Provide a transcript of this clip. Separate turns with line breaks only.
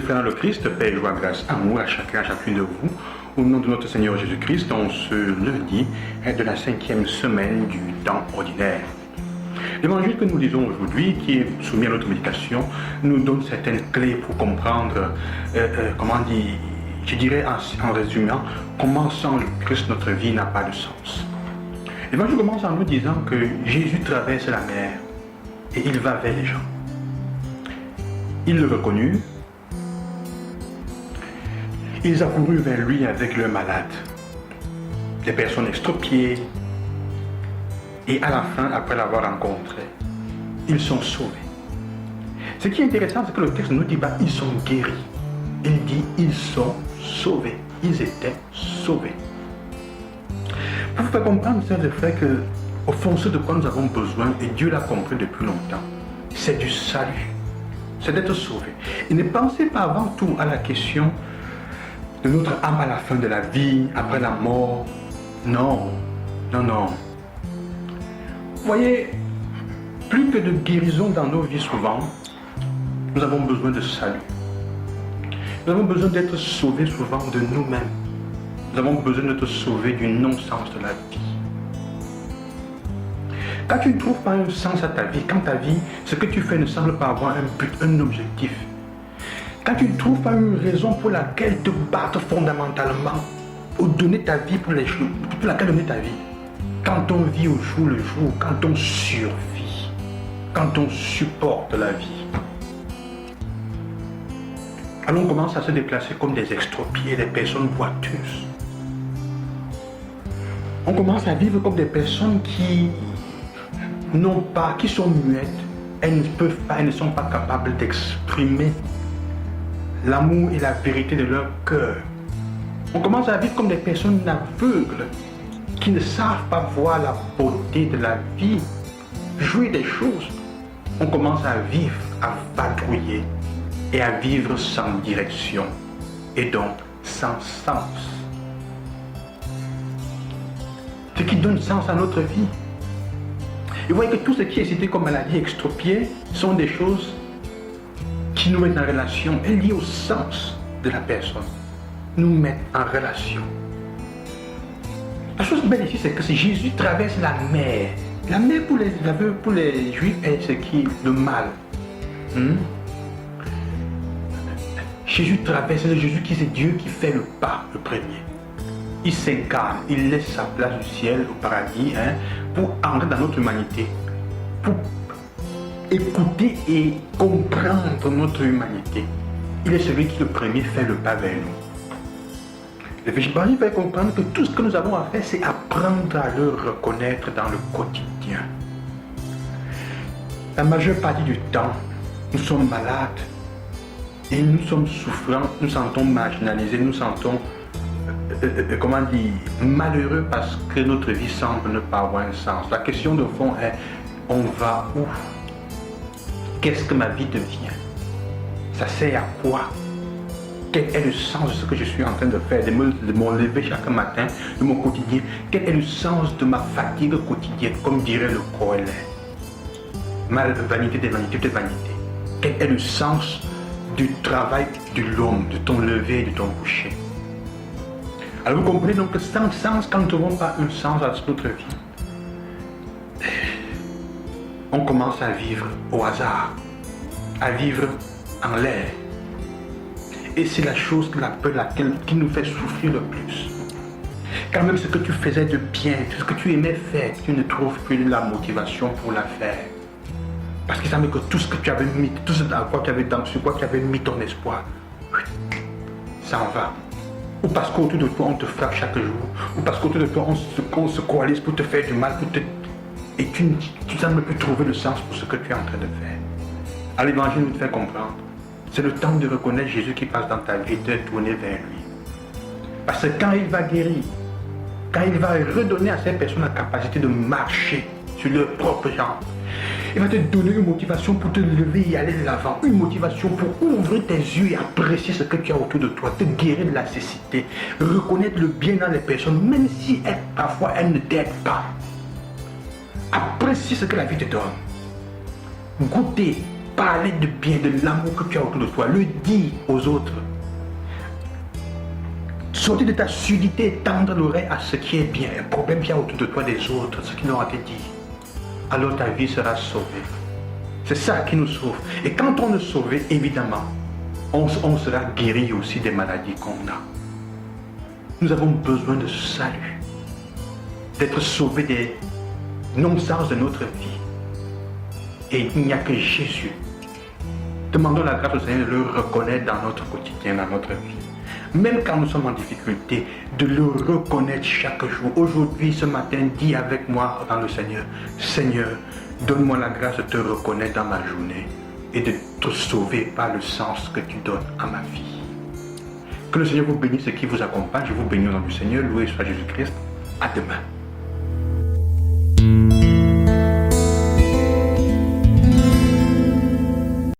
frères dans le Christ, paix, joie, grâce, amour à chacun, à chacune de vous. Au nom de notre Seigneur Jésus-Christ, en ce lundi de la 5e semaine du temps ordinaire. L'évangile que nous lisons aujourd'hui, qui est soumis à notre méditation, nous donne certaines clés pour comprendre, je dirais en résumant, comment sans le Christ notre vie n'a pas de sens. L'évangile commence en nous disant que Jésus traverse la mer et il va vers les gens. Ils le reconnurent. Ils accoururent vers lui avec leurs malades, des personnes extropiées. Et à la fin, après l'avoir rencontré, ils sont sauvés. Ce qui est intéressant, c'est que le texte ne nous dit pas ils sont guéris. Il dit ils sont sauvés. Ils étaient sauvés. Pour vous faire comprendre, sœurs et frères, qu'au fond, ce de quoi nous avons besoin, et Dieu l'a compris depuis longtemps, c'est du salut. C'est d'être sauvé. Et ne pensez pas avant tout à la question de notre âme à la fin de la vie, après la mort. Non, non, non. Vous voyez, plus que de guérison dans nos vies souvent, nous avons besoin de salut. Nous avons besoin d'être sauvés souvent de nous-mêmes. Nous avons besoin d'être sauvés du non-sens de la vie. Quand tu ne trouves pas un sens à ta vie, quand ta vie, ce que tu fais ne semble pas avoir un but, un objectif, quand tu ne trouves pas une raison pour laquelle te battre fondamentalement, ou donner ta vie pour laquelle donner ta vie, quand on vit au jour le jour, quand on survit, quand on supporte la vie, alors on commence à se déplacer comme des extropiés, des personnes boiteuses. On commence à vivre comme des personnes qui sont muettes, elles ne peuvent pas, elles ne sont pas capables d'exprimer l'amour et la vérité de leur cœur. On commence à vivre comme des personnes aveugles qui ne savent pas voir la beauté de la vie, jouir des choses. On commence à vivre, à vadrouiller et à vivre sans direction et donc sans sens. Ce qui donne sens à notre vie. Et vous voyez que tout ce qui est cité comme maladie extropiée sont des choses qui nous mettent en relation, elles liées au sens de la personne, nous mettent en relation. La chose belle ici, c'est que Jésus traverse la mer. La mer pour les Juifs est ce qui est le mal. Jésus traverse, c'est Jésus qui c'est Dieu qui fait le pas, le premier. Il s'incarne, il laisse sa place du ciel au paradis pour entrer dans notre humanité, pour écouter et comprendre notre humanité. Il est celui qui le premier fait le pas vers nous. Le Évangile fait comprendre que tout ce que nous avons à faire, c'est apprendre à le reconnaître dans le quotidien. La majeure partie du temps, nous sommes malades et nous sommes souffrants, nous sentons marginalisés, nous sentons malheureux parce que notre vie semble ne pas avoir un sens. La question de fond est, on va où? Qu'est-ce que ma vie devient? Ça sert à quoi? Quel est le sens de ce que je suis en train de faire, de mon lever chaque matin, de mon quotidien? Quel est le sens de ma fatigue quotidienne, comme dirait le Coëlin? Vanité des vanités, de vanité. Quel est le sens du travail de l'homme, de ton lever et de ton coucher? Alors vous comprenez donc que sans sens, quand nous ne trouvons pas un sens à notre vie, on commence à vivre au hasard, à vivre en l'air. Et c'est la chose qui nous fait souffrir le plus. Quand même ce que tu faisais de bien, ce que tu aimais faire, tu ne trouves plus la motivation pour la faire. Parce qu'il semble que tout ce que tu avais mis, tout ce sur quoi tu avais mis ton espoir, ça en va. Ou parce qu'autour de toi on te frappe chaque jour, ou parce qu'autour de toi on se coalise pour te faire du mal, et tu ne sembles plus trouver le sens pour ce que tu es en train de faire. Alors l'évangile nous fait comprendre. C'est le temps de reconnaître Jésus qui passe dans ta vie et de te tourner vers lui. Parce que quand il va guérir, quand il va redonner à ces personnes la capacité de marcher sur leur propre jambes, il va te donner une motivation pour te lever et aller de l'avant. Une motivation pour ouvrir tes yeux et apprécier ce que tu as autour de toi. Te guérir de la cécité. Reconnaître le bien dans les personnes, même si parfois elles ne t'aident pas. Apprécier ce que la vie te donne. Goûter parler de bien, de l'amour que tu as autour de toi. Le dis aux autres. Sortir de ta surdité et tendre l'oreille à ce qui est bien, un problème qu'il y a autour de toi des autres, ce qui leur a été dit. Alors ta vie sera sauvée. C'est ça qui nous sauve. Et quand on est sauvé, évidemment, on sera guéri aussi des maladies qu'on a. Nous avons besoin de ce salut, d'être sauvés des non-sens de notre vie. Et il n'y a que Jésus. Demandons la grâce au Seigneur de le reconnaître dans notre quotidien, dans notre vie. Même quand nous sommes en difficulté, de le reconnaître chaque jour. Aujourd'hui, ce matin, dis avec moi dans le Seigneur, Seigneur, donne-moi la grâce de te reconnaître dans ma journée et de te sauver par le sens que tu donnes à ma vie. Que le Seigneur vous bénisse et qui vous accompagne. Je vous bénis au nom du Seigneur. Loué soit Jésus-Christ. À demain.